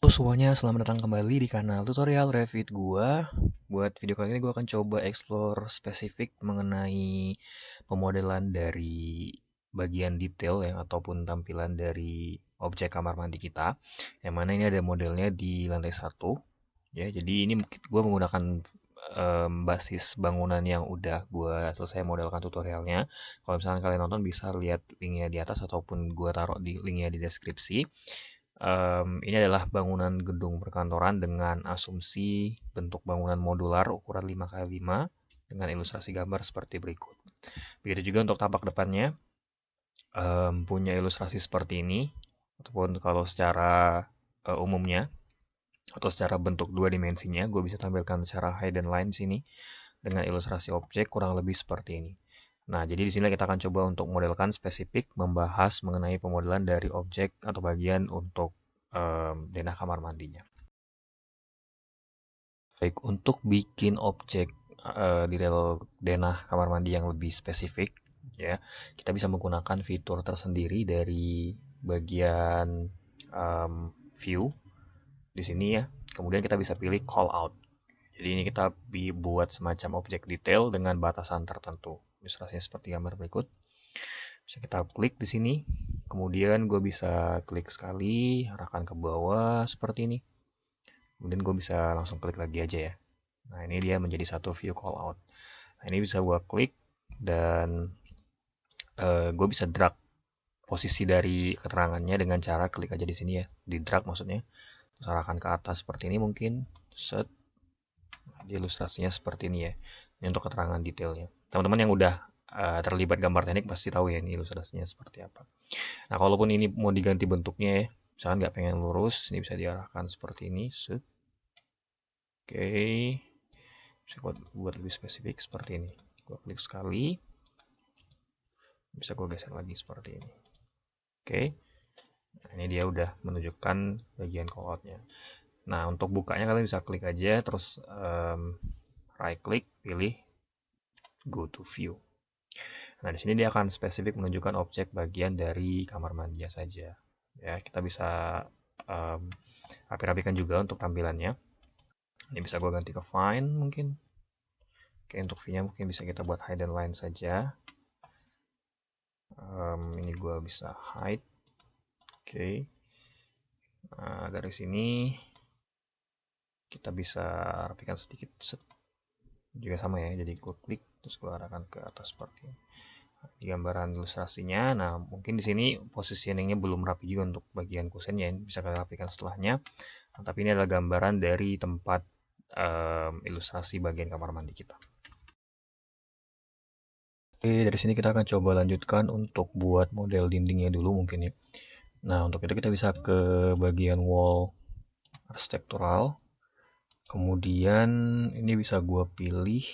Halo semuanya, selamat datang kembali di kanal tutorial Revit gua. Buat video kali ini gua akan coba explore spesifik mengenai pemodelan dari bagian detail ya ataupun tampilan dari objek kamar mandi kita. Yang mana ini ada modelnya di lantai 1 ya. Jadi ini gua menggunakan basis bangunan yang udah gua selesai modelkan tutorialnya. Kalau misalnya kalian nonton bisa lihat linknya di atas ataupun gua taruh di linknya di deskripsi. Ini adalah bangunan gedung perkantoran dengan asumsi bentuk bangunan modular ukuran 5x5 dengan ilustrasi gambar seperti berikut. Begitu juga untuk tampak depannya, punya ilustrasi seperti ini, ataupun kalau secara umumnya atau secara bentuk dua dimensinya, gue bisa tampilkan secara high dan line sini dengan ilustrasi objek kurang lebih seperti ini. Nah, jadi di sini kita akan coba untuk modelkan spesifik membahas mengenai pemodelan dari objek atau bagian untuk denah kamar mandinya. Baik, untuk bikin objek detail denah kamar mandi yang lebih spesifik, ya, kita bisa menggunakan fitur tersendiri dari bagian view di sini ya. Kemudian kita bisa pilih call out. Jadi ini kita buat semacam objek detail dengan batasan tertentu. Ilustrasinya seperti gambar berikut. Bisa kita klik di sini. Kemudian gue bisa klik sekali, arahkan ke bawah seperti ini. Kemudian gue bisa langsung klik lagi aja ya. Nah ini dia menjadi satu view call out. Nah ini bisa gue klik dan gue bisa drag posisi dari keterangannya dengan cara klik aja di sini ya. Di drag maksudnya. Terus arahkan ke atas seperti ini mungkin. Set. Di ilustrasinya seperti ini ya. Ini untuk keterangan detailnya. Teman-teman yang udah terlibat gambar teknik pasti tahu ya ini ilustrasinya seperti apa. Nah, kalaupun ini mau diganti bentuknya ya, misalkan nggak pengen lurus, ini bisa diarahkan seperti ini. Set. Oke, bisa buat lebih spesifik seperti ini. Gue klik sekali, bisa gue geser lagi seperti ini. Oke, nah, ini dia udah menunjukkan bagian calloutnya. Nah, untuk bukanya kalian bisa klik aja, terus right click, pilih go to view. Nah, di sini dia akan spesifik menunjukkan objek bagian dari kamar mandi saja. Ya, kita bisa rapi-rapikan juga untuk tampilannya. Ini bisa gue ganti ke fine mungkin. Oke, untuk V-nya mungkin bisa kita buat hide dan line saja. Ini gue bisa hide. Oke. Nah, dari sini kita bisa rapikan sedikit. Set. Juga sama ya, jadi gue klik terus gue arahkan ke atas seperti ini. Di gambaran ilustrasinya, nah mungkin di sini positioningnya belum rapi juga untuk bagian kusennya, bisa kita rapikan setelahnya. Nah, tapi ini adalah gambaran dari tempat ilustrasi bagian kamar mandi kita. Oke, dari sini kita akan coba lanjutkan untuk buat model dindingnya dulu mungkin ya. Nah, untuk itu kita bisa ke bagian wall arsitektural. Kemudian ini bisa gua pilih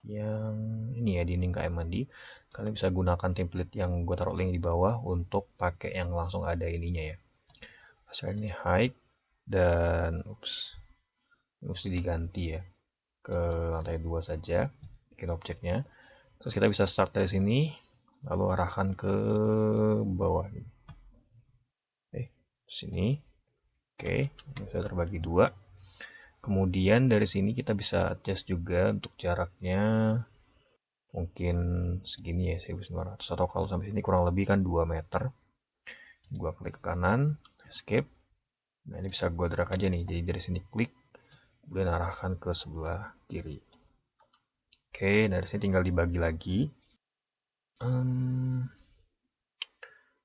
yang ini ya, dinding KM mandi. Kalian bisa gunakan template yang gua taruh link di bawah untuk pakai yang langsung ada ininya ya. Saya ini height dan mesti diganti ya ke lantai 2 saja, bikin objeknya. Terus kita bisa start dari sini, lalu arahkan ke bawah. Sini. Oke, ini sudah terbagi dua. Kemudian dari sini kita bisa adjust juga untuk jaraknya. Mungkin segini ya, 1900. Atau kalau sampai sini kurang lebih kan 2 meter. Gua klik ke kanan, escape. Nah ini bisa gua drag aja nih. Jadi dari sini klik, kemudian arahkan ke sebelah kiri. Oke, dari sini tinggal dibagi lagi.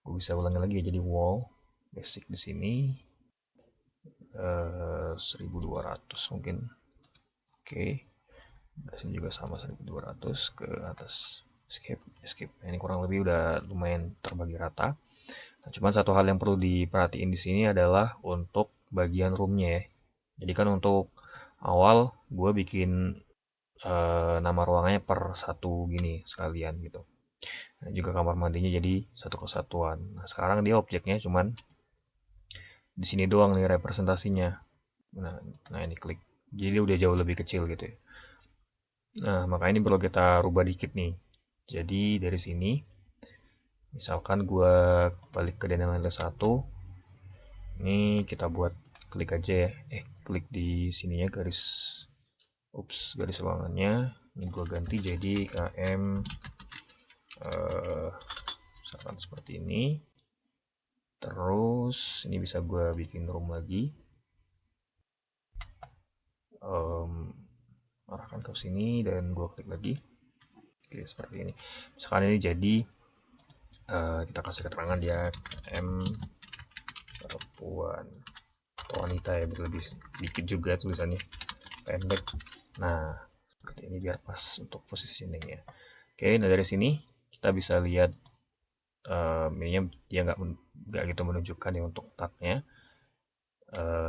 Gue bisa ulangi lagi ya, jadi wall basic di sini 1200 mungkin. Oke, di sini juga sama 1200 ke atas. Escape. Nah, ini kurang lebih udah lumayan terbagi rata. Nah, cuman satu hal yang perlu diperhatiin di sini adalah untuk bagian roomnya ya. Jadi kan untuk awal gue bikin nama ruangannya per satu gini sekalian gitu. Nah, juga kamar mandinya jadi satu kesatuan. Nah, sekarang dia objeknya cuman di sini doang nih representasinya. Nah ini klik. Jadi udah jauh lebih kecil gitu ya. Nah, maka ini perlu kita rubah dikit nih. Jadi dari sini misalkan gua balik ke denah lantai 1. Ini kita buat klik aja ya, klik di sininya garis ruangannya. Ini gua ganti jadi KM misalkan seperti ini. Terus ini bisa gua bikin room lagi. Arahkan ke sini dan gua klik lagi. Oke, seperti ini. Misalkan ini jadi kita kasih keterangan dia M perempuan atau wanita ya, lebih dikit juga tulisannya, pendek. Nah, seperti ini biar pas untuk positioningnya. Oke, nah dari sini kita bisa lihat ininya dia nggak gitu menunjukkan ya untuk tagnya.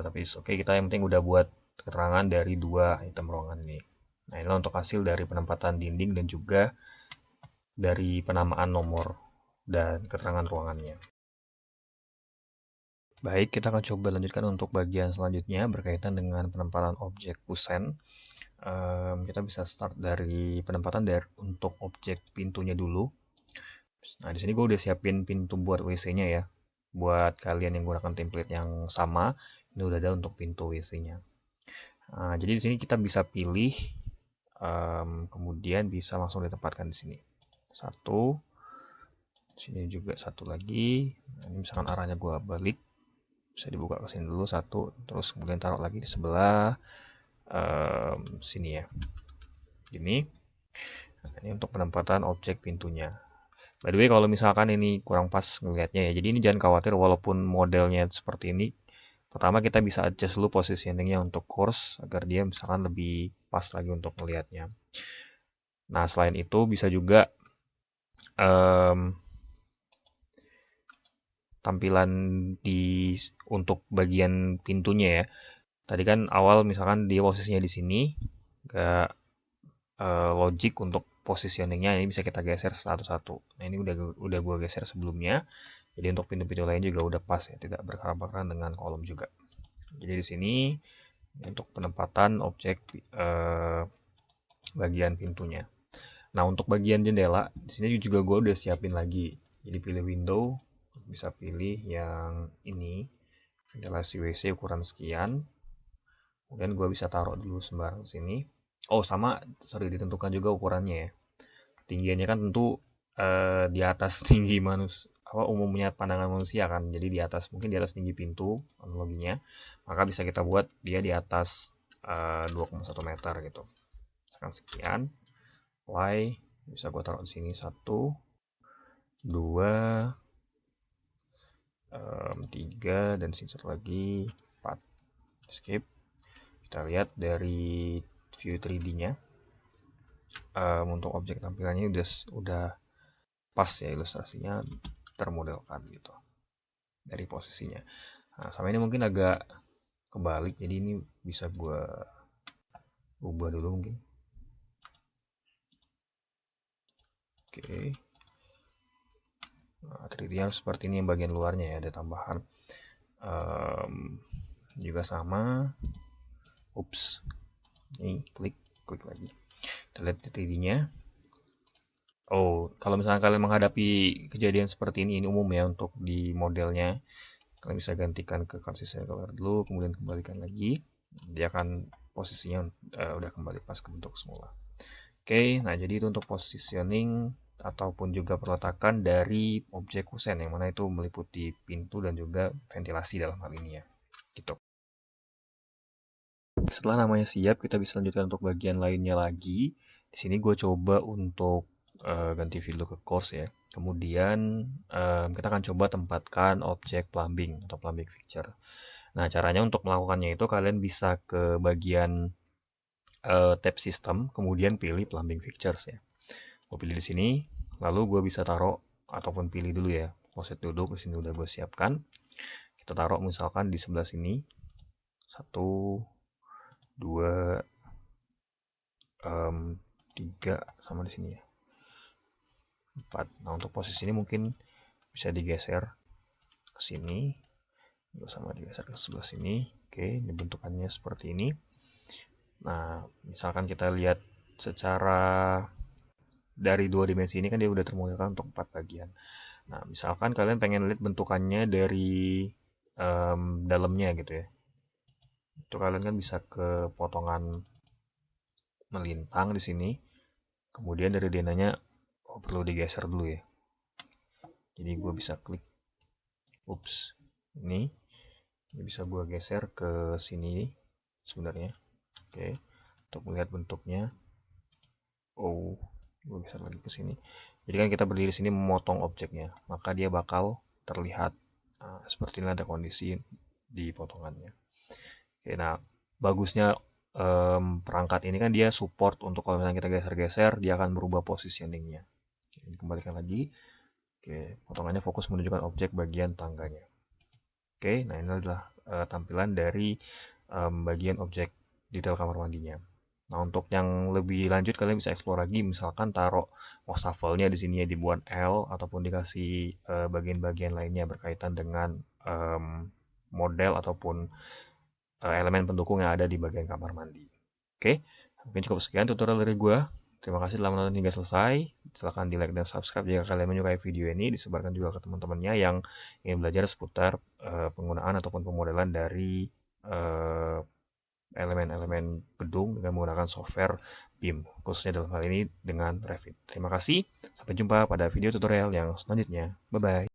Tapi oke, kita yang penting udah buat keterangan dari dua item ruangan ini. Nah, inilah untuk hasil dari penempatan dinding dan juga dari penamaan nomor dan keterangan ruangannya. Baik, kita akan coba lanjutkan untuk bagian selanjutnya berkaitan dengan penempatan objek kusen. Kita bisa start dari penempatan untuk objek pintunya dulu. Nah, di sini gue udah siapin pintu buat WC-nya ya. Buat kalian yang gunakan template yang sama, ini udah ada untuk pintu WC-nya. Nah, jadi di sini kita bisa pilih, kemudian bisa langsung ditempatkan di sini. Satu, sini juga satu lagi. Nah, ini misalkan arahnya gue balik, bisa dibuka ke sini dulu satu, terus kemudian taruh lagi di sebelah sini ya. Gini. Nah, ini untuk penempatan objek pintunya. By the way, kalau misalkan ini kurang pas ngelihatnya ya, jadi ini jangan khawatir walaupun modelnya seperti ini. Pertama kita bisa adjust dulu positioningnya untuk course agar dia misalkan lebih pas lagi untuk melihatnya. Nah, selain itu bisa juga tampilan untuk bagian pintunya ya. Tadi kan awal misalkan dia posisinya di sini, nggak logic untuk positioningnya, ini bisa kita geser satu-satu. Nah, ini udah gua geser sebelumnya. Jadi untuk pintu-pintu lain juga udah pas ya, tidak berkerabakan dengan kolom juga. Jadi di sini untuk penempatan objek bagian pintunya. Nah, untuk bagian jendela di sini juga gue udah siapin lagi. Jadi pilih window, bisa pilih yang ini, ventilasi WC ukuran sekian. Kemudian gue bisa taruh dulu sembarang sini. Oh, sama, sorry, ditentukan juga ukurannya ya. Ketinggiannya kan tentu di atas tinggi umumnya pandangan manusia kan. Jadi mungkin di atas tinggi pintu analoginya. Maka bisa kita buat dia di atas 2,1 meter gitu. Misalkan sekian. Y bisa gue taruh di sini 1, 2, 3, dan sini satu lagi 4. Skip. Kita lihat dari view 3D-nya. Untuk objek tampilannya udah pas ya, ilustrasinya termodelkan gitu dari posisinya. Nah, sama ini mungkin agak kebalik, jadi ini bisa gue ubah dulu mungkin. Oke. Nah, 3D seperti ini yang bagian luarnya ya, ada tambahan. Juga sama. Ups. Ini klik lagi. Kita lihat 3D-nya. Oh, kalau misalnya kalian menghadapi kejadian seperti ini umum ya untuk di modelnya. Kalian bisa gantikan ke consistent color dulu, kemudian kembalikan lagi. Dia akan posisinya udah kembali pas ke bentuk semula. Oke, nah jadi itu untuk positioning ataupun juga perletakan dari objek kusen, yang mana itu meliputi pintu dan juga ventilasi dalam hal ini ya. Gitu. Setelah namanya siap, kita bisa lanjutkan untuk bagian lainnya lagi. Di sini gue coba untuk ganti fill ke course ya. Kemudian kita akan coba tempatkan objek plumbing atau plumbing fixture. Nah, caranya untuk melakukannya itu kalian bisa ke bagian tab system, kemudian pilih plumbing fixtures ya. Gue pilih di sini, lalu gue bisa taruh ataupun pilih dulu ya. Kloset duduk di sini udah gue siapkan. Kita taruh misalkan di sebelah sini. 1, 2, 3 sama di sini ya. 4. Nah, untuk posisi ini mungkin bisa digeser ke sini. Sama digeser ke sebelah sini. Oke, ini bentukannya seperti ini. Nah, misalkan kita lihat secara dari 2 dimensi ini kan dia udah termodelkan untuk 4 bagian. Nah, misalkan kalian pengen lihat bentukannya dari dalamnya gitu ya. Itu kalian kan bisa ke potongan melintang di sini. Kemudian dari denanya, oh, perlu digeser dulu ya. Jadi gue bisa klik, ups, ini bisa gue geser ke sini sebenarnya. Oke, untuk melihat bentuknya. Oh, gue geser lagi ke sini. Jadi kan kita berdiri sini memotong objeknya, maka dia bakal terlihat seperti ini ada kondisi di potongannya. Oke, nah bagusnya perangkat ini kan dia support untuk kalau misalnya kita geser-geser, dia akan berubah positioningnya. Ini kembalikan lagi. Oke, potongannya fokus menunjukkan objek bagian tangganya. Oke, nah ini adalah tampilan dari bagian objek detail kamar mandinya. Nah, untuk yang lebih lanjut kalian bisa explore lagi, misalkan taruh wastafel-nya di sini ya dibuat L ataupun dikasih bagian-bagian lainnya berkaitan dengan model ataupun elemen pendukung yang ada di bagian kamar mandi. Oke, mungkin cukup sekian tutorial dari gua. Terima kasih telah menonton hingga selesai. Silahkan di like dan subscribe jika kalian menyukai video ini. Disebarkan juga ke teman-temannya yang ingin belajar seputar penggunaan ataupun pemodelan dari eh, elemen-elemen gedung dengan menggunakan software BIM, khususnya dalam hal ini dengan Revit. Terima kasih, sampai jumpa pada video tutorial yang selanjutnya. Bye-bye.